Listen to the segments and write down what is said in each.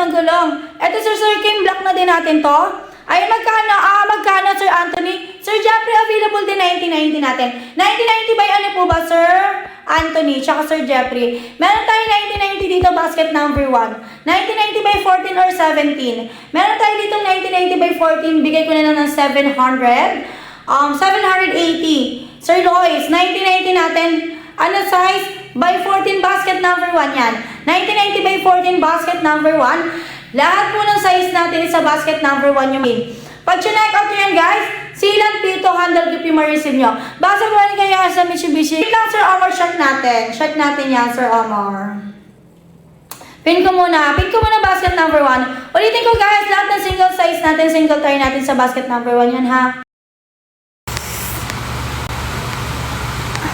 ng gulong. Ito, Sir Kim, black na din natin to. Ayun, magkano, Sir Anthony? Sir Jeffrey, available din 1990 natin. 1990 by ano po ba, Sir Anthony, tsaka Sir Jeffrey? Meron tayo 1990 dito, basket number 1. 1990 by 14 or 17. Meron tayo dito 1990 by 14, bigay ko na lang ng 700. 780. Sir Lois, 1990 natin, ano size? By 14 basket number 1 yan. 1990 by 14 basket number 1. Lahat po ng size natin sa basket number 1 yung main. Pag check out nyo yan guys, sealant dito, handle grip yung ma-receive nyo. Basta mo rin kaya sa Mitsubishi. Wait lang Sir Omar, shot natin. Shot natin yan Sir Omar. Pin ko muna basket number 1. Ulitin ko guys, lahat ng single size natin, single tire natin sa basket number 1 yan ha.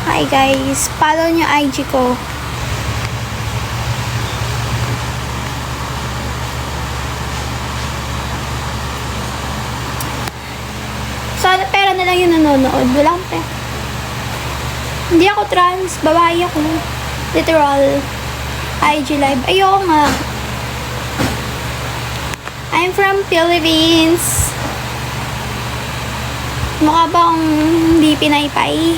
Hi guys, follow nyo IG ko. Sana pera na lang yung nanonood. Wala akong pera. Hindi ako trans. Babae ako. Literal. IG live. Ayoko nga. I'm from Philippines. Mukha ba akong hindi pinaypay?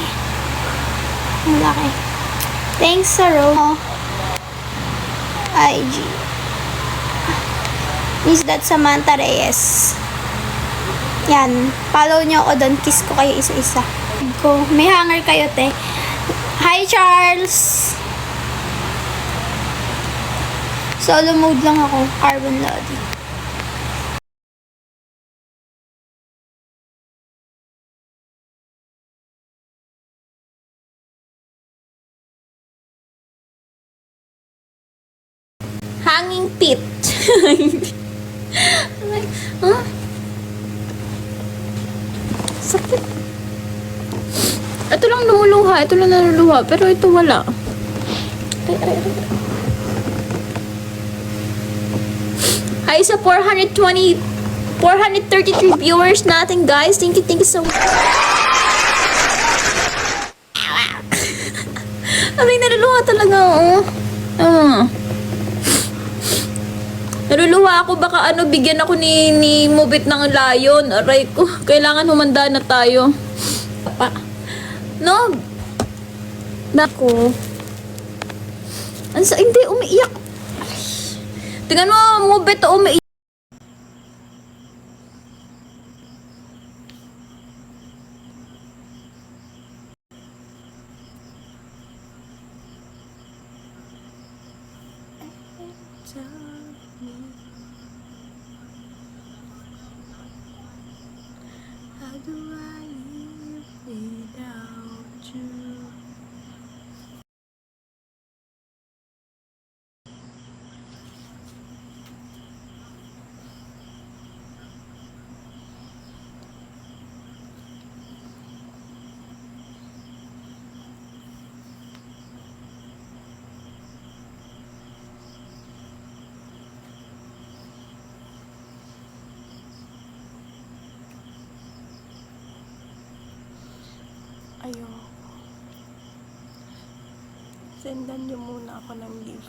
Ang laki. Thanks, Sir Ro. IG. Is that Samantha Reyes? Yan. Follow nyo ako doon. Kiss ko kayo isa-isa. May hanger kayo, te. Hi, Charles! Solo mode lang ako. Carbon Lodi. Hanging pit. Huh? Sakit. Ito lang lumuluha. Ito lang naluluha. Pero ito wala. Hi sa 433 viewers natin guys. Thank you so much. Abay, naluluha talaga oh. Naluluha ako, baka bigyan ako ni Mubit ng layon. Aray ko, kailangan humanda na tayo. No? Nako. Hindi, umiiyak. Ay. Tingnan mo, Mubit, umiiyak. How do I live without you? Ayoko. Sendan niyo muna ako ng gift.